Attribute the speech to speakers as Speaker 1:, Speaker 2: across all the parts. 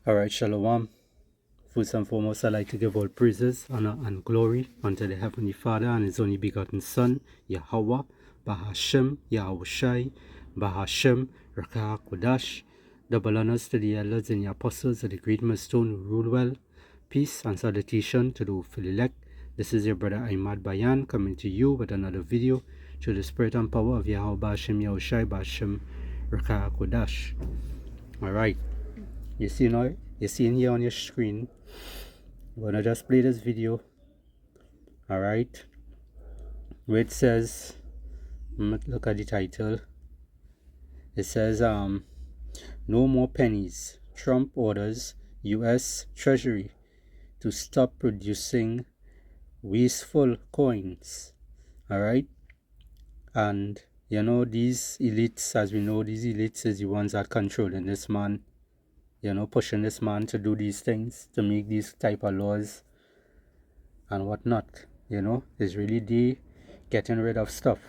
Speaker 1: Alright, Shalom. First and foremost, I'd like to give all praises, honor, and glory unto the Heavenly Father and His only begotten Son, Yahweh, Bahashem, Yahushai, Bahashem, Rakah Kodash. Double honors to the elders and the apostles of the great millstone who rule well. Peace and salutation to the hopeful elect. This is your brother Ahmad Bayan coming to you with another video through the spirit and power of Yahweh, Bahashem, Yahushai, Bahashem, Rakah Kodash. Alright. You see now, you see here on your screen, I'm gonna just play this video, alright, where it says, look at the title, it says, no more pennies. Trump orders U.S. Treasury to stop producing wasteful coins, alright, and you know, these elites, as we know, these elites is the ones that controlling this man. You know, pushing this man to do these things, to make these type of laws and whatnot. You know, it's really the getting rid of stuff.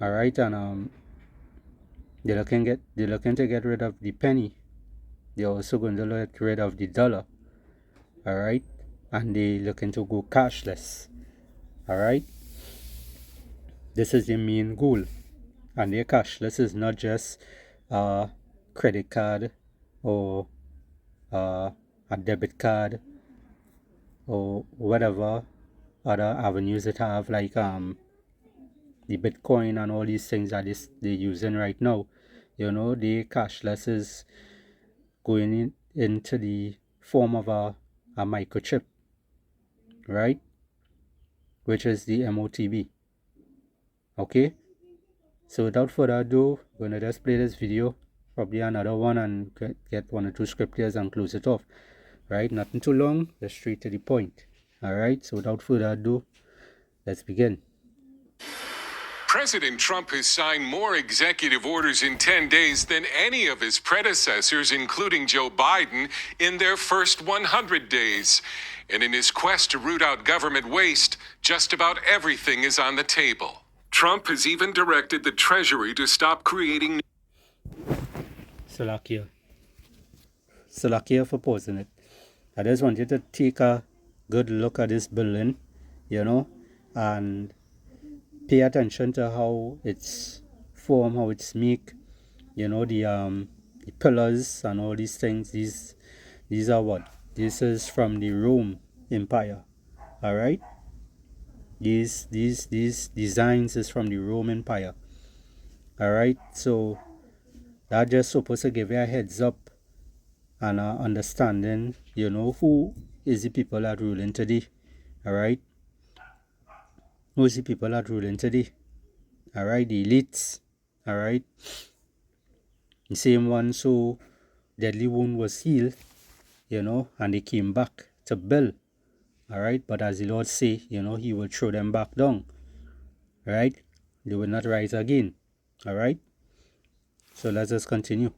Speaker 1: Alright, and they're looking to get rid of the penny. They're also going to get rid of the dollar. Alright, and they looking to go cashless. Alright, this is the main goal. And their cashless is not just a credit card or a debit card or whatever other avenues it have, like the Bitcoin and all these things that they're using right now. You know, the cashless is going into the form of a microchip, right, which is the MOTB. Okay, so without further ado, I'm gonna just play this video, probably another one, and get one or two scriptures and close it off. Right, nothing too long, just straight to the point. Alright, so without further ado, let's begin.
Speaker 2: President Trump has signed more executive orders in 10 days than any of his predecessors, including Joe Biden, in their first 100 days. And in his quest to root out government waste, just about everything is on the table. Trump has even directed the Treasury to stop creating...
Speaker 1: Salakia for pausing it. I just want you to take a good look at this building, you know, and pay attention to how it's formed, how it's made, you know, the pillars and all these things. These are what? This is from the Rome Empire, alright? These designs is from the Rome Empire, alright? So that just supposed to give you a heads up and understanding, you know, who is the people that ruling today. Alright, who is the people that ruling today? Alright, the elites. Alright, the same ones who deadly wound was healed, you know, and they came back to build. Alright, but as the Lord say, you know, He will throw them back down. Right, they will not rise again. Alright, so let's just continue.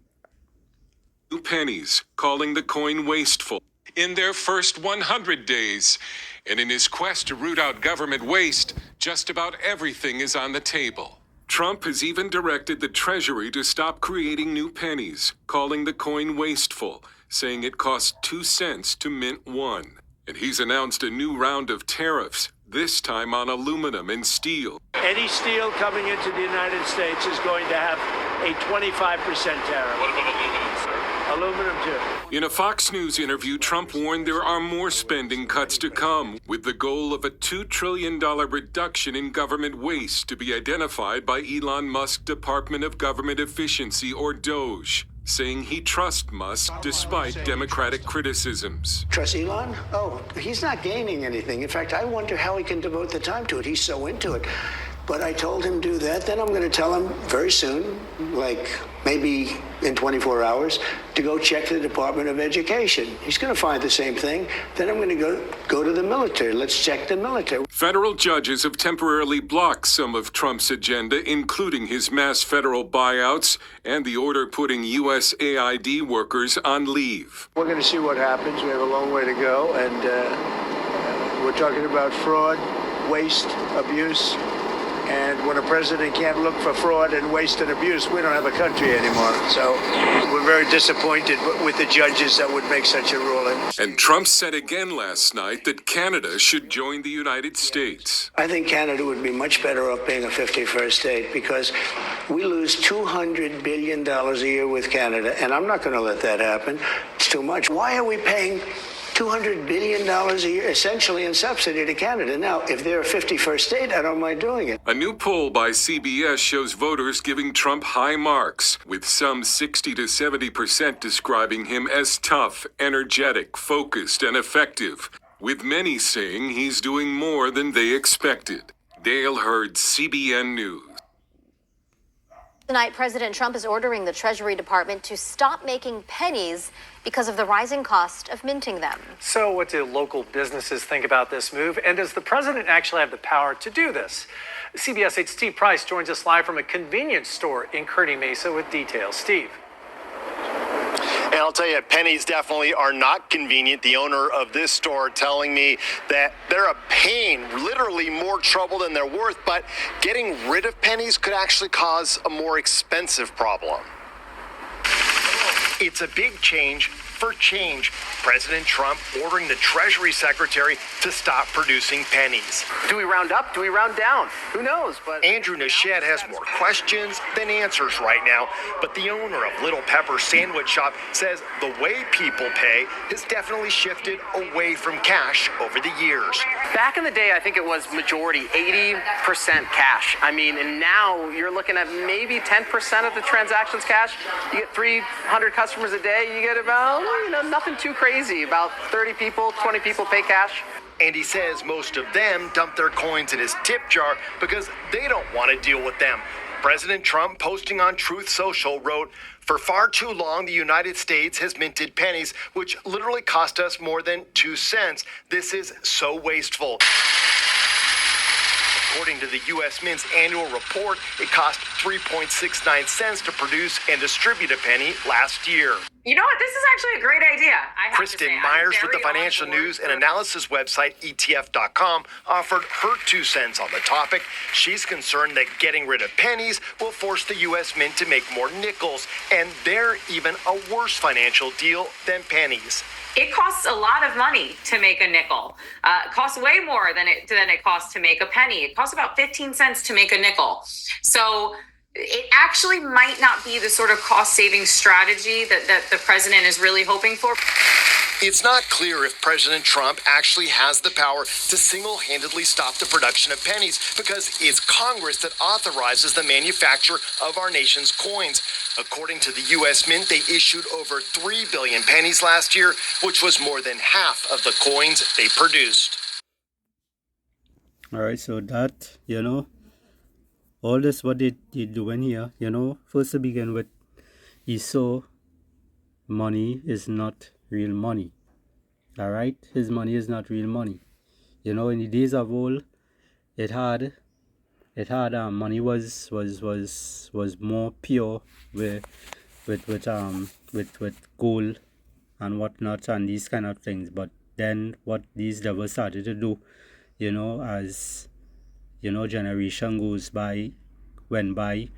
Speaker 2: New pennies, calling the coin wasteful in their first 100 days. And in his quest to root out government waste, just about everything is on the table. Trump has even directed the Treasury to stop creating new pennies, calling the coin wasteful, saying it costs 2 cents to mint one. And he's announced a new round of tariffs, this time on aluminum and steel.
Speaker 3: Any steel coming into the United States is going to have a 25% tariff.
Speaker 2: What about aluminum, sir?
Speaker 3: Aluminum, too.
Speaker 2: In a Fox News interview, Trump warned there are more spending cuts to come, with the goal of a $2 trillion reduction in government waste to be identified by Elon Musk's Department of Government Efficiency, or DOGE, saying he trusts Musk despite Democratic criticisms.
Speaker 4: Trust Elon? Oh, he's not gaining anything. In fact, I wonder how he can devote the time to it. He's so into it. But I told him do that. Then I'm going to tell him very soon, like maybe in 24 hours, to go check the Department of Education. He's going to find the same thing. Then I'm going to go to the military. Let's check the military.
Speaker 2: Federal judges have temporarily blocked some of Trump's agenda, including his mass federal buyouts and the order putting USAID workers on leave.
Speaker 3: We're going to see what happens. We have a long way to go. And we're talking about fraud, waste, abuse, And when a president can't look for fraud and waste and abuse, we don't have a country anymore. So we're very disappointed with the judges that would make such a ruling.
Speaker 2: And Trump said again last night that Canada should join the United States.
Speaker 4: I think Canada would be much better off being a 51st state because we lose $200 billion a year with Canada, and I'm not going to let that happen. It's too much. Why are we paying $200 billion a year essentially in subsidy to Canada? Now, if they're a 51st state, I don't mind doing it.
Speaker 2: A new poll by CBS shows voters giving Trump high marks, with some 60 to 70% describing him as tough, energetic, focused, and effective, with many saying he's doing more than they expected. Dale Hurd, CBN News.
Speaker 5: Tonight, President Trump is ordering the Treasury Department to stop making pennies because of the rising cost of minting them.
Speaker 6: So what do local businesses think about this move? And does the president actually have the power to do this? CBS 8's Steve Price joins us live from a convenience store in Kearny Mesa with details. Steve.
Speaker 7: And I'll tell you, pennies definitely are not convenient. The owner of this store telling me that they're a pain, literally more trouble than they're worth, but getting rid of pennies could actually cause a more expensive problem. It's a big change for change. President Trump ordering the Treasury Secretary to stop producing pennies.
Speaker 8: Do we round up? Do we round down? Who knows? But
Speaker 7: Andrew Neshad has more questions than answers right now, but the owner of Little Pepper Sandwich Shop says the way people pay has definitely shifted away from cash over the years.
Speaker 8: back in the day, I think it was majority 80% cash. I mean, and now you're looking at maybe 10% of the transactions cash. You get 300 customers a day, you get about, nothing too crazy. About 30 people, 20 people pay cash.
Speaker 7: And he says most of them dump their coins in his tip jar because they don't want to deal with them. President Trump, posting on Truth Social, wrote, "For far too long, the United States has minted pennies, which literally cost us more than 2 cents. This is so wasteful." According to the U.S. Mint's annual report, it cost 3.69 cents to produce and distribute a penny last year.
Speaker 9: You know what? This is actually a great idea.
Speaker 7: Kristen Myers with the financial news and analysis website ETF.com offered her 2 cents on the topic. She's concerned that getting rid of pennies will force the U.S. Mint to make more nickels, and they're even a worse financial deal than pennies.
Speaker 9: It costs a lot of money to make a nickel. It costs way more than it costs to make a penny. It costs about 15 cents to make a nickel. So it actually might not be the sort of cost-saving strategy that the president is really hoping for.
Speaker 7: It's not clear if President Trump actually has the power to single-handedly stop the production of pennies because it's Congress that authorizes the manufacture of our nation's coins. According to the U.S. Mint, they issued over 3 billion pennies last year, which was more than half of the coins they produced.
Speaker 1: All right, so that, all this what they doing here, first to begin with, he saw money is not real money. All right, his money is not real money. In the days of old, it had money was more pure with gold and whatnot and these kind of things. But then what these devils started to do, as generation went by,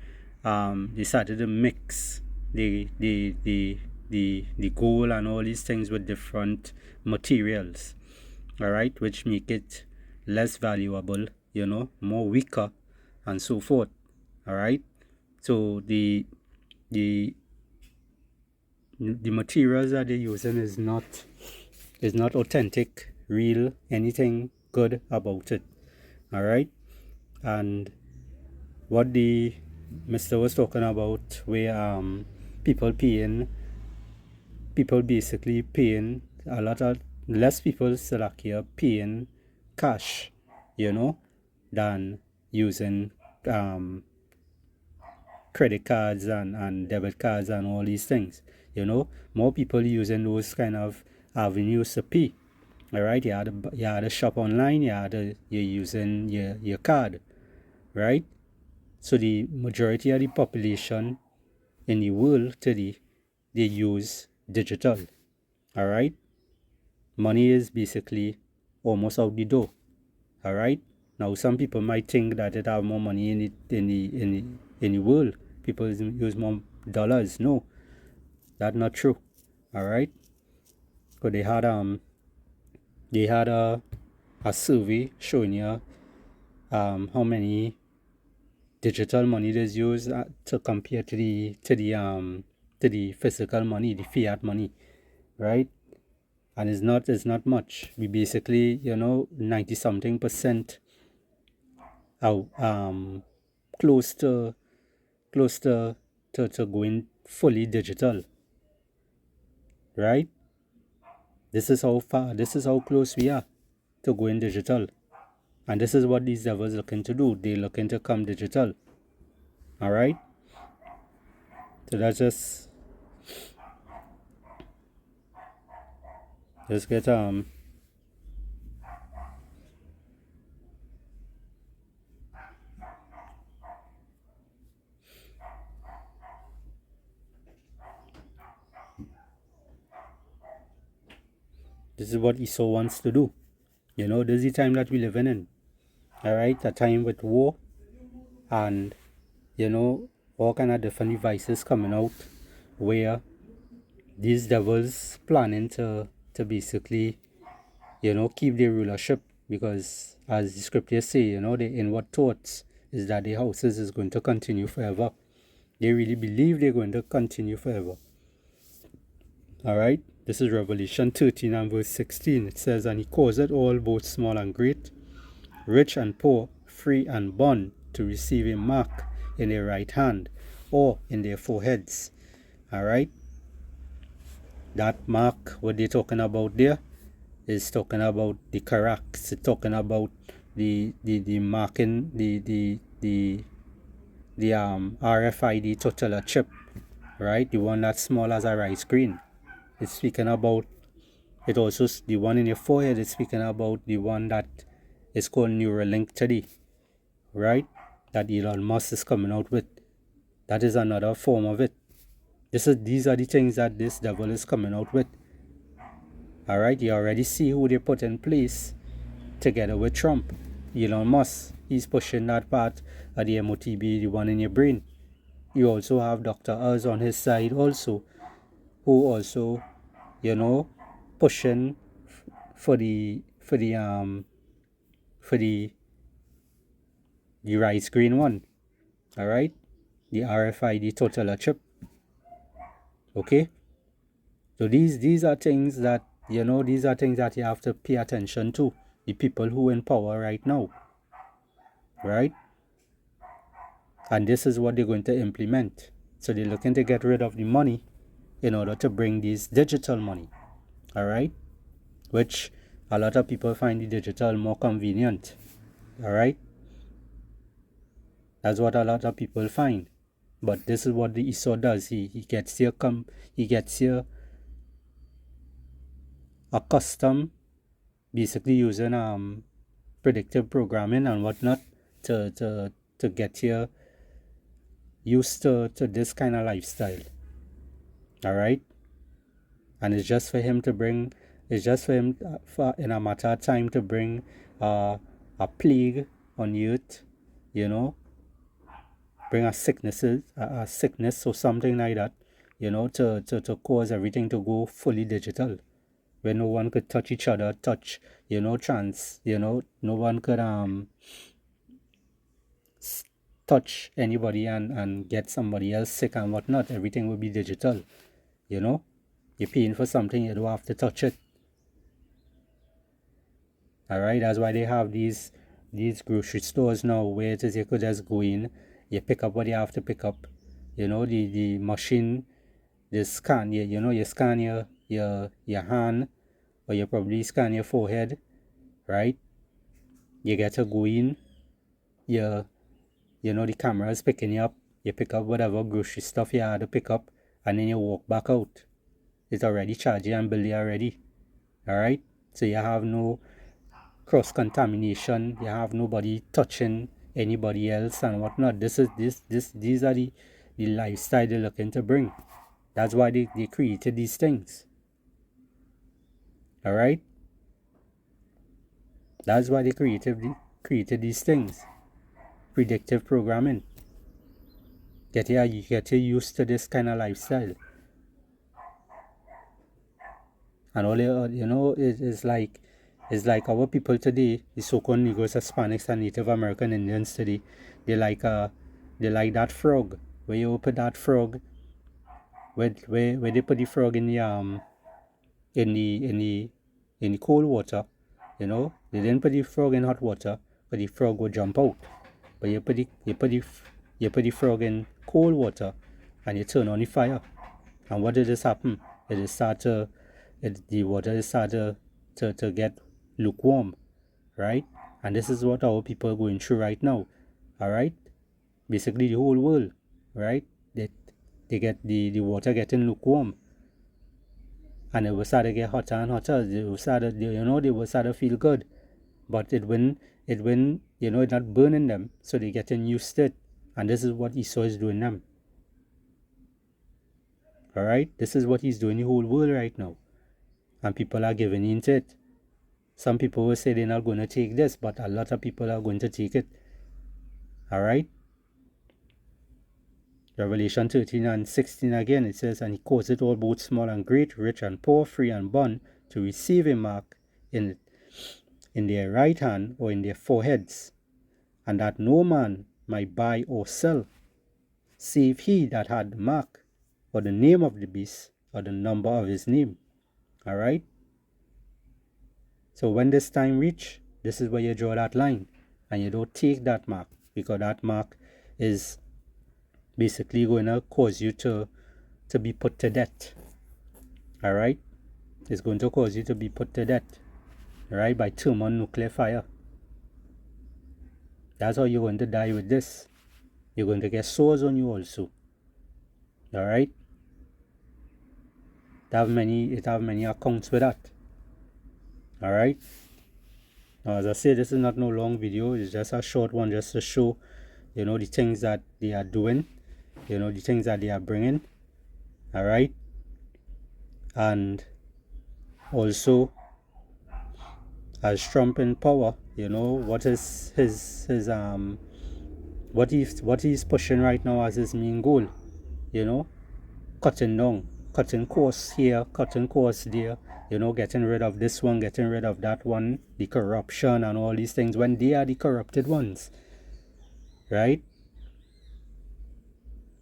Speaker 1: they started to mix the gold and all these things with different materials, all right, which make it less valuable, more weaker and so forth. All right, so the materials that they're using is not authentic, real, anything good about it. All right, and what the Mr. was talking about, where people basically paying a lot of less people still are here paying cash, than using credit cards and debit cards and all these things. More people using those kind of avenues to pay. All right, you had a shop online, you're using your card, right? So the majority of the population in the world today, they use digital. All right, money is basically almost out the door. All right, Now some people might think that it have more money in the world. People use more dollars. No, that's not true. All right. Because they had a survey showing you how many digital money is used to compare to the physical money, the fiat money, right? And it's not much. We basically 90-something% are close to going fully digital, right? This is how close we are to going digital. And this is what these devils looking to do. They looking to come digital. All right. So that's just get this is what Esau wants to do. This is the time that we're living in. All right, a time with war and all kind of different devices coming out where these devils planning to basically keep their rulership, because as the scriptures say, their inward thoughts is that their houses is going to continue forever. They really believe they're going to continue forever. All right, this is Revelation 13 and verse 16. It says, "And he causeth all, both small and great, rich and poor, free and bond, to receive a mark in their right hand or in their foreheads." All right, that mark, what they're talking about there, is talking about the Carax. It's talking about the marking, the RFID total chip, right? The one that's small as a rice grain. It's speaking about it. Also, the one in your forehead is speaking about the one that is called Neuralink today, right? That Elon Musk is coming out with. That is another form of it. These are the things that this devil is coming out with. All right, you already see who they put in place together with Trump. Elon Musk, he's pushing that part of the MOTB, the one in your brain. You also have Dr. Oz on his side also, who also, pushing for the rice green one. All right, the RFID total chip. Okay, so these are things that these are things that you have to pay attention to. The people who are in power right now, right? And this is what they're going to implement. So they're looking to get rid of the money in order to bring this digital money. All right, which a lot of people find the digital more convenient. All right, that's what a lot of people find. But this is what the Esau does. He gets here accustomed, basically using predictive programming and whatnot to get here used to this kind of lifestyle. All right, and it's just for him for in a matter of time to bring a plague on the earth, bring a sickness or something like that, to cause everything to go fully digital, where no one could touch each other, no one could touch anybody and get somebody else sick and whatnot. Everything will be digital. You're paying for something, you don't have to touch it. All right, that's why they have these grocery stores now, where it is you could just go in, you pick up what you have to pick up. The machine, the scan, you scan your hand, or you probably scan your forehead, right? You get to go in, the camera is picking you up, you pick up whatever grocery stuff you had to pick up, and then you walk back out. It's already charged you and billed you already. All right, so you have no cross-contamination, you have nobody touching anybody else and whatnot. These are the lifestyle they're looking to bring. That's why they created these things. All right, that's why they created created these things. Predictive programming. Get you used to this kind of lifestyle. And all it's like our people today, the so-called Negroes, Hispanics, and Native American Indians today, they like that frog. Where you put that frog, where they put the frog in the cold water, they didn't put the frog in hot water, but the frog would jump out. But you put the frog in cold water, and you turn on the fire, and what did this happen? The water started to get lukewarm, right? And this is what our people are going through right now, all right? Basically, the whole world, right? They get the water getting lukewarm, and it will start to get hotter and hotter. They will start to feel good, but it not burning them, so they're getting used to it. And this is what Esau is doing them. All right, this is what he's doing the whole world right now, and people are giving into it. Some people will say they're not going to take this, but a lot of people are going to take it. All right. Revelation 13 and 16 again, it says, and he causeth all, both small and great, rich and poor, free and bond, to receive a mark in their right hand or in their foreheads, and that no man might buy or sell, save he that had the mark, or the name of the beast, or the number of his name. All right. So when this time reach, this is where you draw that line, and you don't take that mark, because that mark is basically going to cause you to be put to death. All right, it's going to cause you to be put to death, all right, by thermonuclear fire. That's how you're going to die with this. You're going to get sores on you also. All right, it have many accounts with that. All right. Now, as I say, this is not no long video. It's just a short one, just to show, the things that they are doing, the things that they are bringing. All right. And also, as Trump in power, what is what he's pushing right now as his main goal, cutting costs here, cutting costs there, getting rid of this one, getting rid of that one, the corruption and all these things, when they are the corrupted ones, right?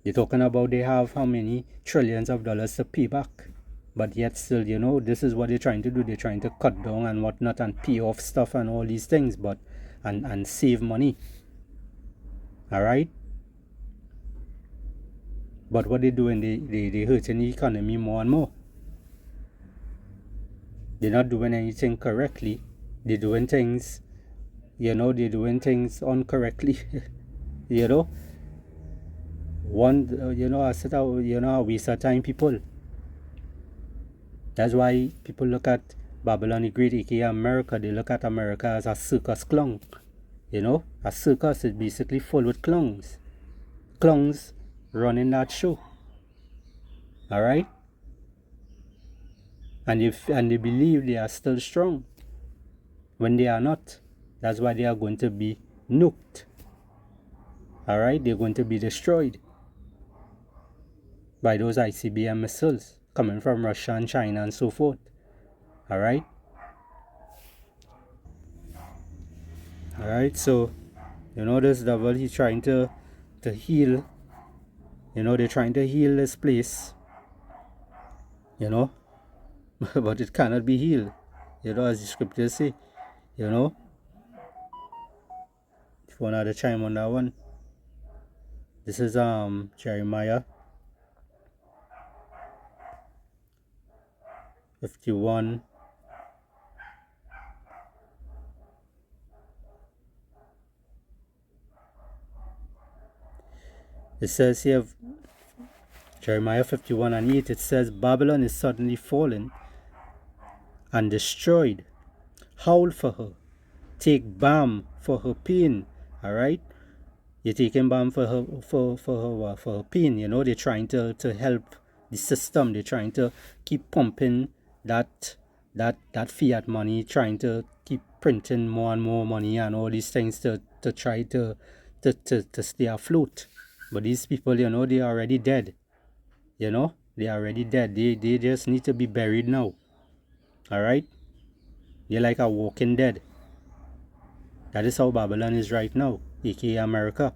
Speaker 1: They're talking about they have how many trillions of dollars to pay back, but yet still, this is what they're trying to do. They're trying to cut down and whatnot and pay off stuff and all these things, but and save money. All right. But what they're doing, they hurting the economy more and more. They're not doing anything correctly. They're doing things, they're doing things incorrectly. I said, a waste of time, people. That's why people look at Babylon the Great, aka America. They look at America as a circus clown. A circus is basically full with clowns. Clowns running that show. All right. And they believe they are still strong when they are not. That's why they are going to be nuked. All right, they're going to be destroyed by those ICBM missiles coming from Russia and China and so forth. All right. All right. So, this devil, he's trying to heal. They're trying to heal this place. But it cannot be healed, as the scriptures say, If you want to chime on that one, this is Jeremiah 51. It says here, Jeremiah 51 and 8, it says, Babylon is suddenly fallen and destroyed. Howl for her. Take balm for her pain. All right? You're taking balm for her pain. They're trying to help the system. They're trying to keep pumping that fiat money, trying to keep printing more and more money and all these things to try to stay afloat. But these people, you know, they are already dead. You know, they are already dead. They just need to be buried now. All right? They're like a walking dead. That is how Babylon is right now, aka America.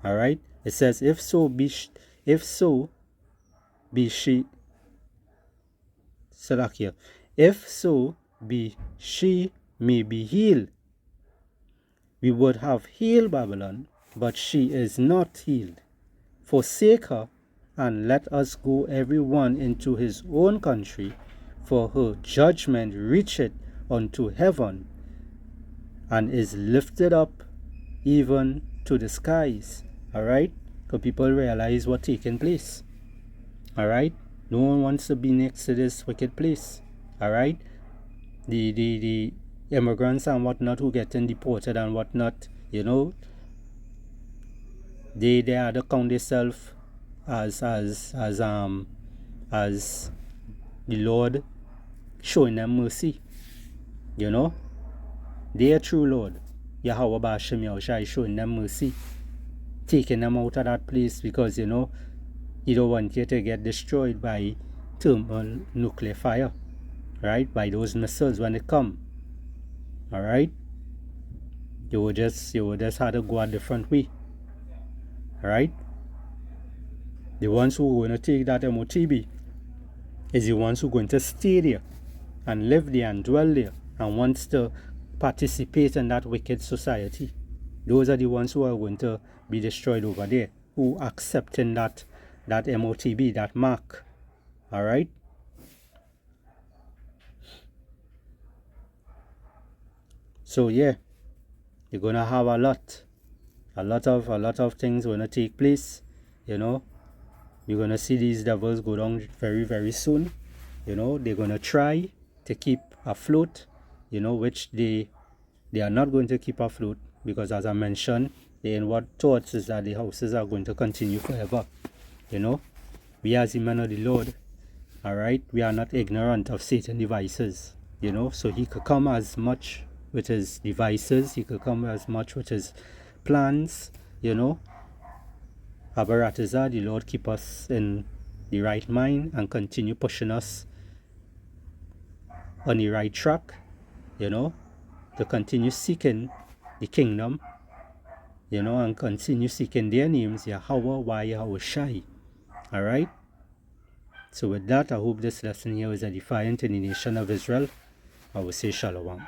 Speaker 1: All right? It says, if so be she, Salakia, if so be she may be healed. We would have healed Babylon, but she is not healed. Forsake her, and let us go every one into his own country, for her judgment reacheth unto heaven, and is lifted up even to the skies. Alright? Because people realize what's taking place. Alright? No one wants to be next to this wicked place. Alright? The immigrants and whatnot who getting deported and whatnot, you know, they are the count themselves as the Lord showing them mercy. You know? They are true Lord. Yahweh Ba'ashem Yahushai showing them mercy. Taking them out of that place because, you know, you don't want you to get destroyed by thermal nuclear fire. Right? By those missiles when they come. Alright? You will just have to go a different way. Alright? The ones who are going to take that MOTB is the ones who are going to stay there and live there and dwell there and wants to participate in that wicked society. Those are the ones who are going to be destroyed over there, who are accepting that MOTB, that mark. Alright? So yeah, you're gonna have a lot of things gonna take place. You know, you're gonna see these devils go down very, very soon. You know, they're gonna try to keep afloat, you know, which they are not going to keep afloat, because as I mentioned, the inward thoughts is that the houses are going to continue forever. You know, we as the men of the Lord, alright, we are not ignorant of Satan's devices. You know, so he could come as much with his devices, he could come as much with his plans, you know. Abaratazah, the Lord keep us in the right mind and continue pushing us on the right track, you know, to continue seeking the kingdom, you know, and continue seeking their names, Yahweh, Yahweh Shai. Alright? So with that, I hope this lesson here is edifying to the nation of Israel. I will say Shalom.